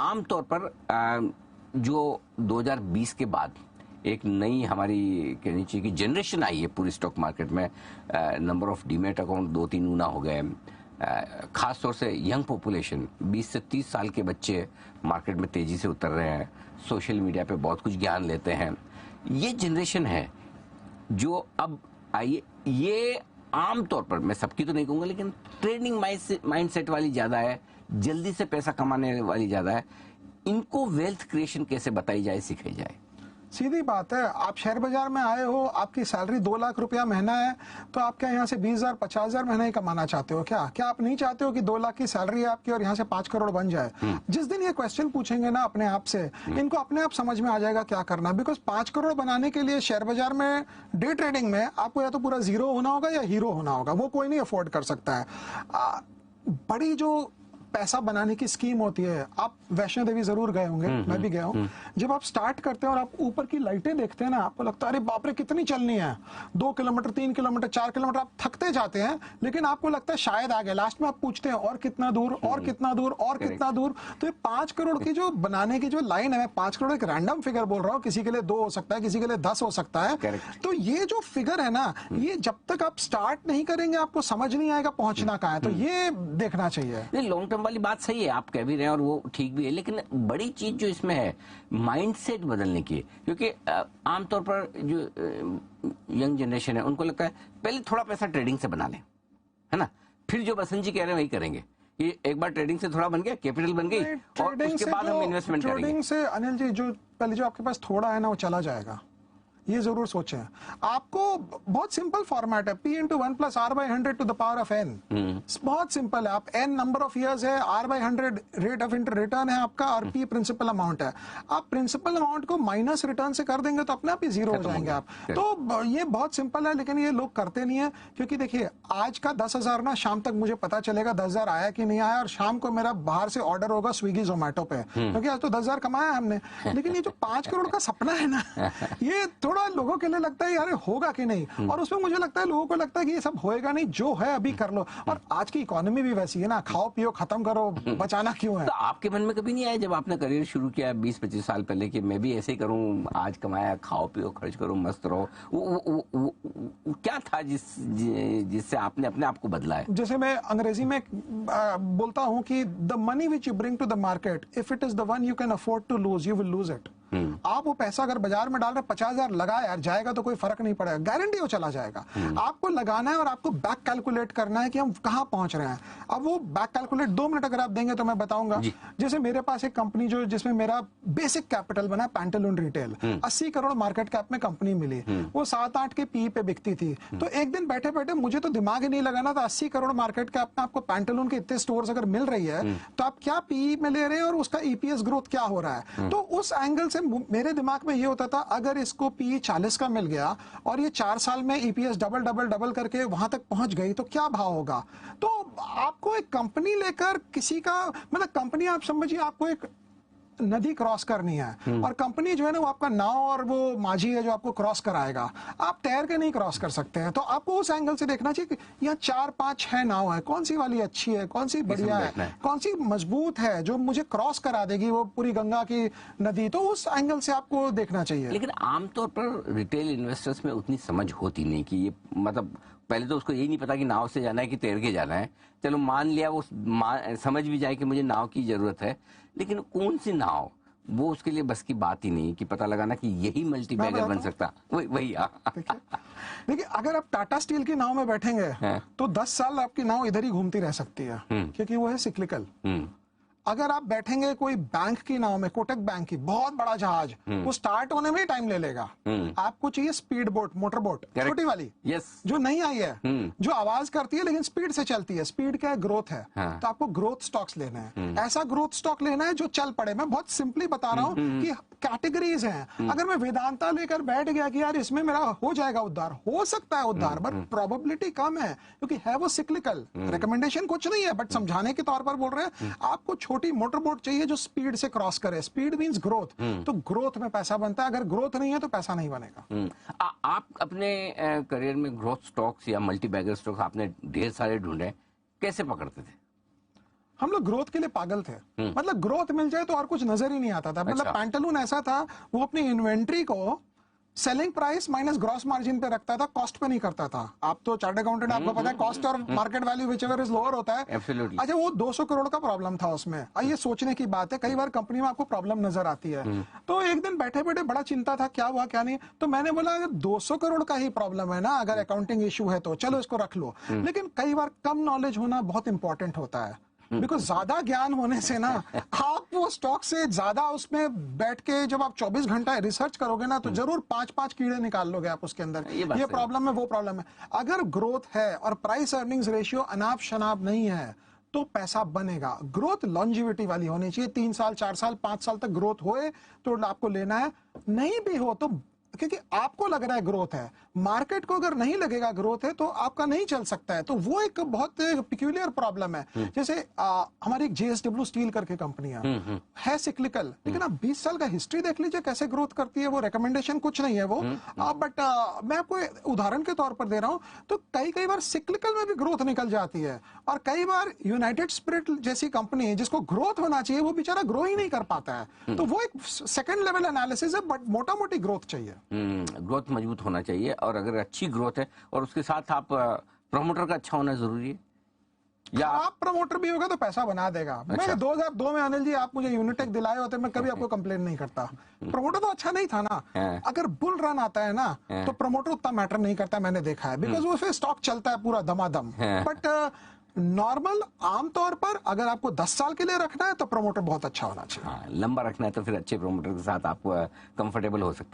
आमतौर पर जो 2020 के बाद एक नई हमारी कहनी चाहिए कि जनरेशन आई है पूरी स्टॉक मार्केट में, नंबर ऑफ डीमेट अकाउंट 2-3 गुना हो गए, खास तौर से यंग पॉपुलेशन 20 से 30 साल के बच्चे मार्केट में तेजी से उतर रहे हैं, सोशल मीडिया पे बहुत कुछ ज्ञान लेते हैं। ये जनरेशन है जो अब आई, ये आमतौर पर, मैं सबकी तो नहीं कहूंगा, लेकिन ट्रेडिंग माइंडसेट वाली ज्यादा है, जल्दी से पैसा कमाने वाली ज्यादा है। इनको वेल्थ क्रिएशन कैसे बताई जाए, सिखाई जाए? सीधी बात है, आप शेयर बाजार में आए हो, आपकी सैलरी 2 लाख रुपया महीना है, तो आप क्या यहाँ से 20,000 50,000 महीने ही कमाना चाहते हो? क्या आप नहीं चाहते हो कि 2 लाख की सैलरी है आपकी और यहाँ से 5 करोड़ बन जाए? जिस दिन ये क्वेश्चन पूछेंगे ना अपने आप से, इनको अपने आप समझ में आ जाएगा क्या करना। बिकॉज 5 करोड़ बनाने के लिए शेयर बाजार में, डे ट्रेडिंग में आपको या तो पूरा जीरो होना होगा या हीरो होना होगा, वो कोई नहीं अफोर्ड कर सकता है। बड़ी जो पैसा बनाने की स्कीम होती है, आप वैष्णो देवी जरूर गए होंगे, मैं भी गया हूँ। जब आप स्टार्ट करते हैं और आप ऊपर की लाइटें देखते हैं ना, आपको लगता है अरे बाप रे कितनी चलनी है, 2 किलोमीटर 3 किलोमीटर 4 किलोमीटर आप थकते जाते हैं, लेकिन आपको लगता है शायद आ गए। लास्ट में आप पूछते हैं और कितना दूर और कितना दूर और कितना दूर। तो ये 5 करोड़ की जो बनाने की जो लाइन है, मैं 5 करोड़ एक रैंडम फिगर बोल रहा हूँ, किसी के लिए 2 हो सकता है, किसी के लिए 10 हो सकता है। तो ये जो फिगर है ना, ये जब तक आप स्टार्ट नहीं करेंगे आपको समझ नहीं आएगा पहुंचना कहाँ है। तो ये देखना चाहिए। लॉन्ग टर्म वाली बात सही है, आप कह भी रहे हैं और वो ठीक भी है, लेकिन बड़ी चीज जो इसमें है माइंडसेट बदलने की, क्योंकि आमतौर पर जो यंग जनरेशन है उनको लगता है पहले थोड़ा पैसा ट्रेडिंग से बना लें, है ना, फिर जो बसंत जी कह रहे हैं वही करेंगे। ये एक बार ट्रेडिंग से थोड़ा बन गया, कैपिटल बन गई, और उसके बाद हम इन्वेस्टमेंट करेंगे। ट्रेडिंग से अनिल जी जो पहले जो आपके पास थोड़ा है ना वो चला जाएगा, ये जरूर सोचें। आपको बहुत सिंपल फॉर्मेट है, P into 1 plus R by 100 to the power of n। बहुत सिंपल है। आप n नंबर ऑफ इयर्स है, R by 100 rate of return है आपका, और P प्रिंसिपल अमाउंट है। आप प्रिंसिपल अमाउंट को माइनस रिटर्न से कर देंगे तो अपने आप ही जीरो हो जाएंगे आप। तो ये बहुत सिंपल है, लेकिन ये लोग करते नहीं है। क्योंकि देखिए आज का 10,000 ना शाम तक मुझे पता चलेगा 10,000 आया कि नहीं आया, और शाम को मेरा बाहर से ऑर्डर होगा स्विगी जोमेटो पे, क्योंकि आज तो 10,000 कमाया हमने। लेकिन ये जो 5 करोड़ का सपना है ना, ये थोड़ा लोगों के लिए लगता है यार होगा कि नहीं, और उसमें मुझे लगता है लोगों को लगता है कि ये सब होएगा नहीं, जो है अभी कर लो। और आज की इकोनॉमी भी वैसी है ना, खाओ पियो खत्म करो, बचाना क्यों है। तो आपके मन में कभी नहीं आया जब आपने करियर शुरू किया 20-25 साल पहले कि मैं भी ऐसे ही करूं, आज कमाया खाओ पियो खर्च करो मस्त रहो? क्या था जिससे आपने अपने आप को बदला है? जैसे मैं अंग्रेजी में बोलता हूं कि the money which you bring to the market, if it is the one you can afford to lose, you will lose it. आप वो पैसा अगर बाजार में डाल रहे 50,000 लगा यार, जाएगा तो कोई फर्क नहीं पड़ेगा, गारंटी वो चला जाएगा। आपको लगाना है और आपको बैक कैलकुलेट करना है कि हम कहां पहुंच रहे हैं। अब वो बैक कैलकुलेट 2 मिनट अगर आप देंगे तो मैं बताऊंगा। जैसे मेरे पास एक कंपनी जो जिसमें मेरा बेसिक कैपिटल बना, pantaloon retail, 80 crore market cap में कंपनी मिली, वो 7-8 के पी पे बिकती थी। तो एक दिन बैठे बैठे मुझे तो दिमाग ही नहीं लगाना था, 80 करोड़ मार्केट कैप में आपको पैंटालून के इतने स्टोर्स अगर मिल रही है तो आप क्या पी में ले रहे हैं और उसका ईपीएस ग्रोथ क्या हो रहा है। तो उस एंगल से मेरे दिमाग में ये होता था, अगर इसको पी 40 का मिल गया और ये 4 साल में ईपीएस डबल करके वहां तक पहुंच गई तो क्या भाव होगा। तो आपको एक कंपनी लेकर किसी का, मतलब कंपनी आप समझिए आपको एक नदी क्रॉस करनी है, और कंपनी जो है ना वो आपका नाव और वो माझी है जो आपको क्रॉस कराएगा। आप तैर के नहीं क्रॉस कर सकते हैं। तो आपको उस एंगल से देखना चाहिए कि यहाँ 4 5 6 नाव है, कौन सी वाली अच्छी है, कौन सी बढ़िया है, कौन सी मजबूत है जो मुझे क्रॉस करा देगी वो पूरी गंगा की नदी। तो उस एंगल से आपको देखना चाहिए। लेकिन आमतौर पर रिटेल इन्वेस्टर्स में उतनी समझ होती नहीं कि ये, मतलब पहले तो उसको यही नहीं पता कि नाव से जाना है कि तैर के जाना है। चलो मान लिया वो समझ भी जाए कि मुझे नाव की जरूरत है, लेकिन कौन सी नाव, वो उसके लिए बस की बात ही नहीं कि पता लगाना कि यही मल्टी बैगर बन सकता। वही देखिए अगर आप टाटा स्टील की नाव में बैठेंगे तो 10 साल आपकी नाव इधर ही घूमती रह सकती है, क्योंकि वो है सिक्लिकल। अगर आप बैठेंगे कोई बैंक की नाव में, कोटक बैंक की, बहुत बड़ा जहाज, वो स्टार्ट होने में ही टाइम ले लेगा। आपको चाहिए स्पीड बोट, मोटर बोट, छोटी वाली, जो नहीं आई है, जो आवाज करती है लेकिन स्पीड से चलती है। स्पीड क्या है? ग्रोथ है। तो आपको ग्रोथ स्टॉक्स लेना है, ऐसा ग्रोथ स्टॉक लेना है जो चल पड़े। मैं बहुत सिंपली बता रहा हूँ कि कैटेगरीज हैं। अगर मैं वेदांता लेकर बैठ गया कि यार इसमें मेरा हो जाएगा उद्धार, हो सकता है उद्धार, बट प्रोबेबिलिटी कम है, क्योंकि है वो सिक्लिकल। रिकमेंडेशन कुछ नहीं है, बट समझाने के तौर पर बोल रहे हैं। आपको छोटी मोटर बोट चाहिए जो स्पीड से क्रॉस करे। Speed means growth. तो ग्रोथ में पैसा बनता है, अगर ग्रोथ नहीं है तो पैसा नहीं बनेगा। आप अपने करियर में ग्रोथ स्टॉक्स या मल्टी बैगर स्टॉक्स आपने ढेर सारे ढूंढे, कैसे पकड़ते थे? हम लोग ग्रोथ के लिए पागल थे। मतलब ग्रोथ मिल जाए तो और कुछ नजर ही नहीं आता था। मतलब पैंटालून ऐसा था, वो अपनी इन्वेंट्री को selling price minus gross margin पे रखता था, कॉस्ट पे नहीं करता था। आप तो चार्ट अकाउंटेंट, आपको पता है कॉस्ट और market value whichever is lower होता है। Absolutely. अच्छा, वो 200 करोड़ का प्रॉब्लम था उसमें। ये सोचने की बात है, कई बार कंपनी में आपको प्रॉब्लम नजर आती है। तो एक दिन बैठे बैठे बड़ा चिंता था, क्या हुआ क्या नहीं। तो मैंने बोला अगर 200 करोड़ का ही प्रॉब्लम है ना, अगर अकाउंटिंग इशू है तो चलो इसको रख लो। लेकिन कई बार कम नॉलेज होना बहुत इंपॉर्टेंट होता है। बिकॉज ज्यादा ज्ञान होने से ना, आप वो स्टॉक से ज्यादा उसमें बैठ के जब आप 24 घंटा रिसर्च करोगे ना, तो जरूर 5-5 कीड़े निकाल लोगे आप उसके अंदर। ये प्रॉब्लम है, वो प्रॉब्लम है। अगर ग्रोथ है और प्राइस अर्निंग्स रेशियो अनाप शनाप नहीं है तो पैसा बनेगा। ग्रोथ लॉन्जिविटी वाली होनी चाहिए, 3 साल 4 साल 5 साल तक ग्रोथ होए तो आपको लेना है, नहीं भी हो तो, क्योंकि आपको लग रहा है ग्रोथ है, मार्केट को अगर नहीं लगेगा ग्रोथ है तो आपका नहीं चल सकता है। तो वो एक बहुत पिक्यूलियर प्रॉब्लम है। जैसे हमारी एक JSW स्टील करके कंपनी है सिक्लिकल, लेकिन आप 20 साल का हिस्ट्री देख लीजिए कैसे ग्रोथ करती है। वो रिकमेंडेशन कुछ नहीं है वो, बट मैं आपको उदाहरण के तौर पर दे रहा हूं। तो कई बार सिक्लिकल में भी ग्रोथ निकल जाती है, और कई बार यूनाइटेड स्पिरिट जैसी कंपनी जिसको ग्रोथ होना चाहिए वो बेचारा ग्रो ही नहीं कर पाता है। तो वो एक सेकंड लेवल एनालिसिस है, बट मोटा मोटी ग्रोथ चाहिए। ग्रोथ मजबूत होना चाहिए, और अगर अच्छी ग्रोथ है और उसके साथ आप प्रमोटर का अच्छा होना जरूरी है। या आप प्रमोटर भी होगा तो पैसा बना देगा। अच्छा। मैं 2002 में अनिल जी आप मुझे यूनिटेक दिलाए होते, मैं कभी आपको कंप्लेन नहीं करता। प्रमोटर तो अच्छा नहीं था ना। अगर बुल रन आता है ना तो प्रमोटर उतना मैटर नहीं करता, मैंने देखा है, बिकॉज वो फिर स्टॉक चलता है पूरा दमादम। बट नॉर्मल आमतौर पर अगर आपको 10 साल के लिए रखना है तो प्रमोटर बहुत अच्छा होना चाहिए। लंबा रखना है तो फिर अच्छे प्रमोटर के साथ आप कंफर्टेबल हो सकते हैं।